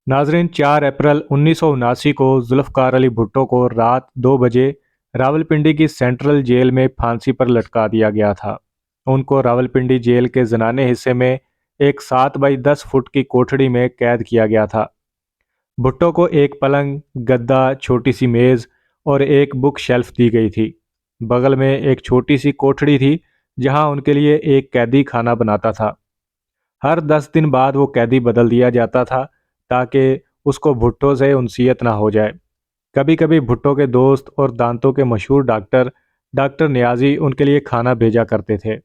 नाजरीन, 4 अप्रैल 1979 को जुल्फ़कार अली भुट्टो को रात 2 बजे रावलपिंडी की सेंट्रल जेल में फांसी पर लटका दिया गया था। उनको रावलपिंडी जेल के जनाने हिस्से में एक 7 बाई 10 फुट की कोठड़ी में कैद किया गया था। भुट्टो को एक पलंग, गद्दा, छोटी सी मेज़ और एक बुक शेल्फ दी गई थी। बगल में एक छोटी सी कोठड़ी थी जहां उनके लिए एक कैदी खाना बनाता था। हर 10 दिन बाद वो कैदी बदल दिया जाता था ताकि उसको भुट्टो से उनसियत ना हो जाए। कभी कभी भुट्टो के दोस्त और दांतों के मशहूर डॉक्टर डॉक्टर नियाजी उनके लिए खाना भेजा करते थे।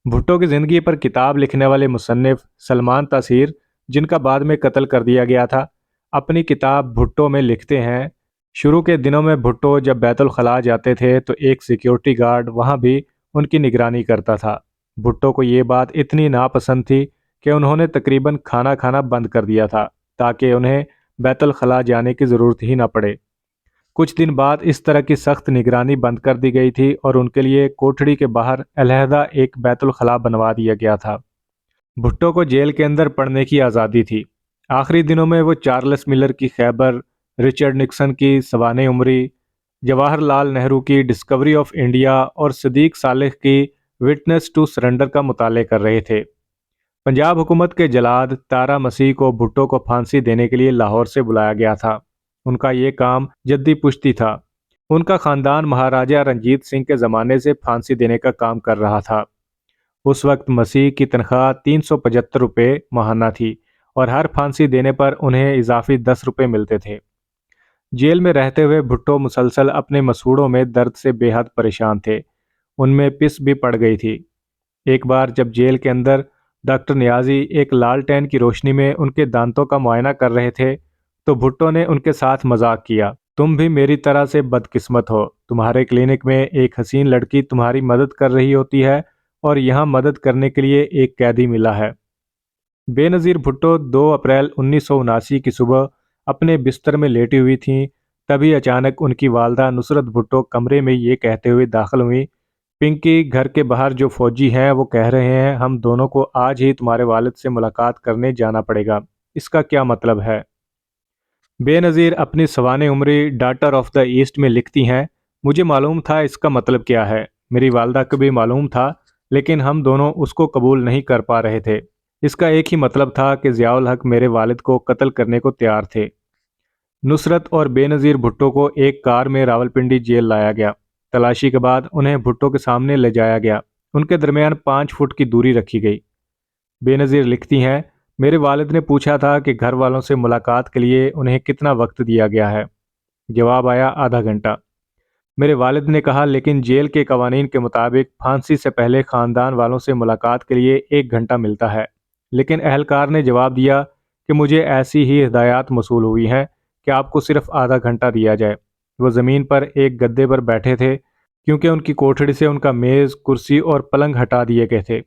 भुट्टो की ज़िंदगी पर किताब लिखने वाले मुसन्निफ सलमान तासीर, जिनका बाद में कत्ल कर दिया गया था, अपनी किताब भुट्टो में लिखते हैं, शुरू के दिनों में भुट्टो जब बैतुल खला जाते थे तो एक सिक्योरिटी गार्ड वहाँ भी उनकी निगरानी करता था। भुट्टो को ये बात इतनी नापसंद थी कि उन्होंने तकरीबन खाना खाना बंद कर दिया था ताकि उन्हें बैतुल खला जाने की ज़रूरत ही ना पड़े। कुछ दिन बाद इस तरह की सख्त निगरानी बंद कर दी गई थी और उनके लिए कोठड़ी के बाहर अलहदा एक बैतुल खला बनवा दिया गया था। भुट्टो को जेल के अंदर पढ़ने की आज़ादी थी। आखिरी दिनों में वो चार्ल्स मिलर की खैबर, रिचर्ड निक्सन की सवाने उमरी, जवाहरलाल नेहरू की डिस्कवरी ऑफ इंडिया और सदीक सालेह की विटनेस टू सरेंडर का मुताले कर रहे थे। पंजाब हुकूमत के जलाद तारा मसीह को भुट्टो को फांसी देने के लिए लाहौर से बुलाया गया था। उनका ये काम जद्दी पुश्ती था। उनका खानदान महाराजा रंजीत सिंह के ज़माने से फांसी देने का काम कर रहा था। उस वक्त मसीह की तनख्वाह 375 रुपये माहाना थी और हर फांसी देने पर उन्हें इजाफी 10 रुपये मिलते थे। जेल में रहते हुए भुट्टो मुसलसल अपने मसूड़ों में दर्द से बेहद परेशान थे। उनमें पिस भी पड़ गई थी। एक बार जब जेल के अंदर डॉक्टर नियाजी एक लालटेन की रोशनी में उनके दांतों का मुआयना कर रहे थे तो भुट्टो ने उनके साथ मजाक किया, तुम भी मेरी तरह से बदकिस्मत हो। तुम्हारे क्लिनिक में एक हसीन लड़की तुम्हारी मदद कर रही होती है और यहाँ मदद करने के लिए एक कैदी मिला है। बेनज़ीर भुट्टो 2 अप्रैल 1979 की सुबह अपने बिस्तर में लेटी हुई थीं। तभी अचानक उनकी वालदा नुसरत भुट्टो कमरे में ये कहते हुए दाखिल हुई, पिंकी, घर के बाहर जो फौजी हैं वो कह रहे हैं हम दोनों को आज ही तुम्हारे वालिद से मुलाकात करने जाना पड़ेगा। इसका क्या मतलब है? बेनज़ीर अपनी सवाने उम्री डॉटर ऑफ द ईस्ट में लिखती हैं, मुझे मालूम था इसका मतलब क्या है। मेरी वालदा को भी मालूम था, लेकिन हम दोनों उसको कबूल नहीं कर पा रहे थे। इसका एक ही मतलब था कि ज़ियाउल हक मेरे वालिद को कत्ल करने को तैयार थे। नुसरत और बेनज़ीर भुट्टो को एक कार में रावलपिंडी जेल लाया गया। तलाशी के बाद उन्हें भुट्टो के सामने ले जाया गया। उनके दरमियान 5 फुट की दूरी रखी गई। बेनज़ीर लिखती हैं, मेरे वालिद ने पूछा था कि घर वालों से मुलाकात के लिए उन्हें कितना वक्त दिया गया है। जवाब आया, आधा घंटा। मेरे वालिद ने कहा, लेकिन जेल के कवानीन के मुताबिक फांसी से पहले ख़ानदान वालों से मुलाकात के लिए 1 घंटा मिलता है। लेकिन अहलकार ने जवाब दिया कि मुझे ऐसी ही हिदायत मौसूल हुई हैं कि आपको सिर्फ आधा घंटा दिया जाए। वो ज़मीन पर एक गद्दे पर बैठे थे क्योंकि उनकी कोठड़ी से उनका मेज़, कुर्सी और पलंग हटा दिए गए थे।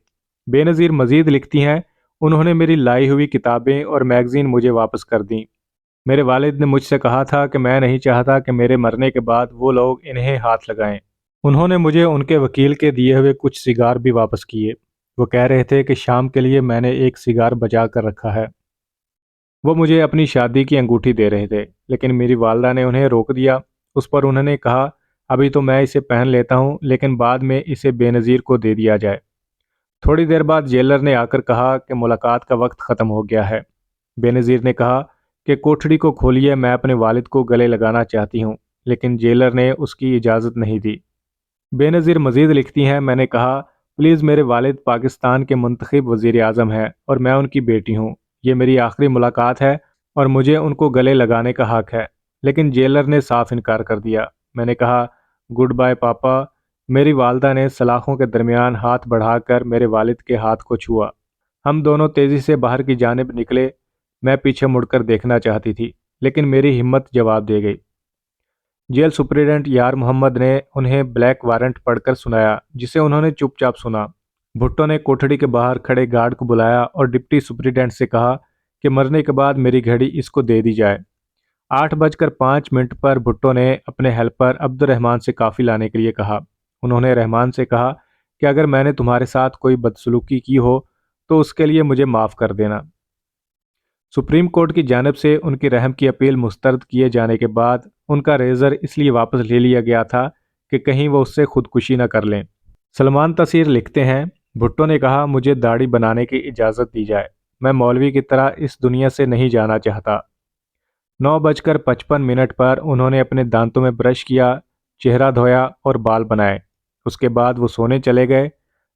बेनज़ीर मज़ीद लिखती हैं, उन्होंने मेरी लाई हुई किताबें और मैगज़ीन मुझे वापस कर दी। मेरे वालिद ने मुझसे कहा था कि मैं नहीं चाहता कि मेरे मरने के बाद वो लोग इन्हें हाथ लगाएं। उन्होंने मुझे उनके वकील के दिए हुए कुछ सिगार भी वापस किए। वो कह रहे थे कि शाम के लिए मैंने एक सिगार बचा कर रखा है। वो मुझे अपनी शादी की अंगूठी दे रहे थे, लेकिन मेरी वालदा ने उन्हें रोक दिया। उस पर उन्होंने कहा, अभी तो मैं इसे पहन लेता हूँ, लेकिन बाद में इसे बेनज़ीर को दे दिया जाए। थोड़ी देर बाद जेलर ने आकर कहा कि मुलाकात का वक्त ख़त्म हो गया है। बेनज़ीर ने कहा कि कोठड़ी को खोलिए, मैं अपने वालिद को गले लगाना चाहती हूँ, लेकिन जेलर ने उसकी इजाज़त नहीं दी। बेनज़ीर मज़ीद लिखती हैं, मैंने कहा, प्लीज़, मेरे वालिद पाकिस्तान के मुंतखब वज़ीर आज़म हैं और मैं उनकी बेटी हूँ। ये मेरी आखिरी मुलाकात है और मुझे उनको गले लगाने का हक है। लेकिन जेलर ने साफ इनकार कर दिया। मैंने कहा, गुड बाय पापा। मेरी वालदा ने सलाखों के दरमियान हाथ बढ़ाकर मेरे वालिद के हाथ को छुआ। हम दोनों तेज़ी से बाहर की जानिब निकले। मैं पीछे मुड़कर देखना चाहती थी, लेकिन मेरी हिम्मत जवाब दे गई। जेल सुपरिटेंडेंट यार मोहम्मद ने उन्हें ब्लैक वारंट पढ़कर सुनाया, जिसे उन्होंने चुपचाप सुना। भुट्टो ने कोठड़ी के बाहर खड़े गार्ड को बुलाया और डिप्टी सुपरिटेंडेंट से कहा कि मरने के बाद मेरी घड़ी इसको दे दी जाए। 8:05 पर भुट्टो ने अपने हेल्पर अब्दुर्रहमान से काफ़ी लाने के लिए कहा। उन्होंने रहमान से कहा कि अगर मैंने तुम्हारे साथ कोई बदसलूकी की हो तो उसके लिए मुझे माफ़ कर देना। सुप्रीम कोर्ट की जानिब से उनकी रहम की अपील मुस्तरद किए जाने के बाद उनका रेजर इसलिए वापस ले लिया गया था कि कहीं वो उससे खुदकुशी न कर लें। सलमान तसीर लिखते हैं, भुट्टो ने कहा, मुझे दाढ़ी बनाने की इजाज़त दी जाए, मैं मौलवी की तरह इस दुनिया से नहीं जाना चाहता। 9:55 पर उन्होंने अपने दांतों में ब्रश किया, चेहरा धोया और बाल बनाए। उसके बाद वो सोने चले गए।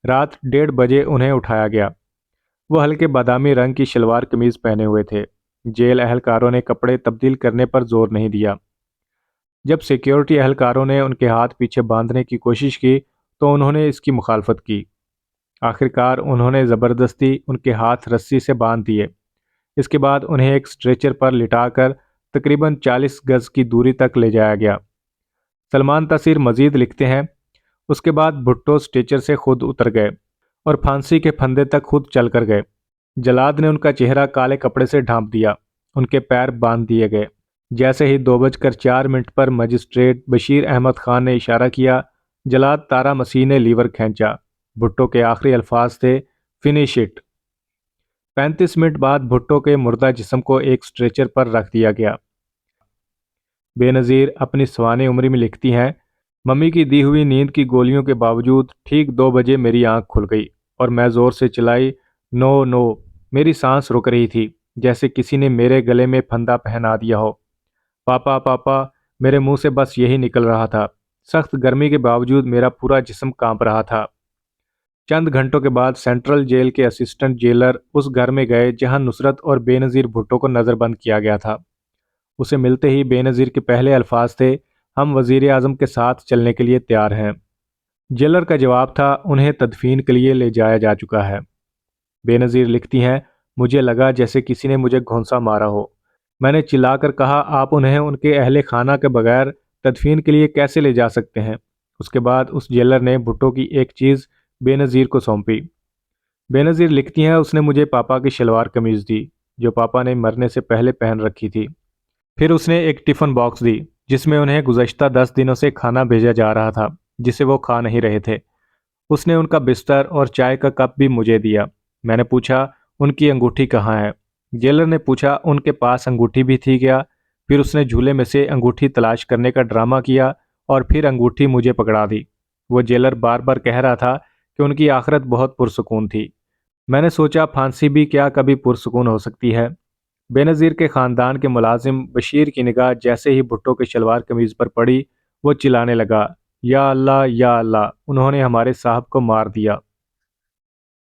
रात 1:30 उन्हें उठाया गया। वो हल्के बादामी रंग की शलवार कमीज पहने हुए थे। जेल अहलकारों ने कपड़े तब्दील करने पर जोर नहीं दिया। जब सिक्योरिटी अहलकारों ने उनके हाथ पीछे बांधने की कोशिश की तो उन्होंने इसकी मुखालफत की। आखिरकार उन्होंने ज़बरदस्ती उनके हाथ रस्सी से बांध दिए। इसके बाद उन्हें एक स्ट्रेचर पर लिटाकर तकरीबन 40 गज की दूरी तक ले जाया गया। सलमान तसीर मजीद लिखते हैं, उसके बाद भुट्टो स्ट्रेचर से खुद उतर गए और फांसी के फंदे तक खुद चल कर गए। जलाद ने उनका चेहरा काले कपड़े से ढांप दिया। उनके पैर बांध दिए गए। जैसे ही 2:04 पर मजिस्ट्रेट बशीर अहमद खान ने इशारा किया, जलाद तारा मसीह ने लीवर खींचा। भुट्टो के आखिरी अल्फाज थे, फिनिश इट। 35 मिनट बाद भुट्टो के मुर्दा जिस्म को एक स्ट्रेचर पर रख दिया गया। बेनज़ीर अपनी सवाने उम्री में लिखती हैं, मम्मी की दी हुई नींद की गोलियों के बावजूद ठीक 2 बजे मेरी आंख खुल गई और मैं ज़ोर से चिल्लाई, नो नो। मेरी सांस रुक रही थी, जैसे किसी ने मेरे गले में फंदा पहना दिया हो। पापा पापा, मेरे मुंह से बस यही निकल रहा था। सख्त गर्मी के बावजूद मेरा पूरा जिस्म कांप रहा था। चंद घंटों के बाद सेंट्रल जेल के असिस्टेंट जेलर उस घर में गए जहां नुसरत और बेनज़ीर भुट्टो को नज़रबंद किया गया था। उसे मिलते ही बेनज़ीर के पहले अल्फाज थे, हम वज़ीर आज़म के साथ चलने के लिए तैयार हैं। जेलर का जवाब था, उन्हें तदफीन के लिए ले जाया जा चुका है। बेनज़ीर लिखती हैं, मुझे लगा जैसे किसी ने मुझे घोंसा मारा हो। मैंने चिल्लाकर कहा, आप उन्हें उनके अहले खाना के बगैर तदफीन के लिए कैसे ले जा सकते हैं। उसके बाद उस जेलर ने भुट्टो की एक चीज़ बेनज़ीर को सौंपी। बेनज़ीर लिखती हैं, उसने मुझे पापा की शलवार कमीज़ दी जो पापा ने मरने से पहले पहन रखी थी। फिर उसने एक टिफ़िन बॉक्स दी जिसमें उन्हें गुज़श्ता 10 दिनों से खाना भेजा जा रहा था जिसे वो खा नहीं रहे थे। उसने उनका बिस्तर और चाय का कप भी मुझे दिया। मैंने पूछा, उनकी अंगूठी कहाँ है। जेलर ने पूछा, उनके पास अंगूठी भी थी क्या। फिर उसने झूले में से अंगूठी तलाश करने का ड्रामा किया और फिर अंगूठी मुझे पकड़ा दी। वो जेलर बार बार कह रहा था कि उनकी आखिरत बहुत पुरसुकून थी। मैंने सोचा, फांसी भी क्या कभी पुरसुकून हो सकती है। बेनज़ीर के ख़ानदान के मुलाजिम बशीर की निगाह जैसे ही भुट्टो के शलवार कमीज़ पर पड़ी, वो चिल्लाने लगा, या अल्लाह या अल्लाह, उन्होंने हमारे साहब को मार दिया।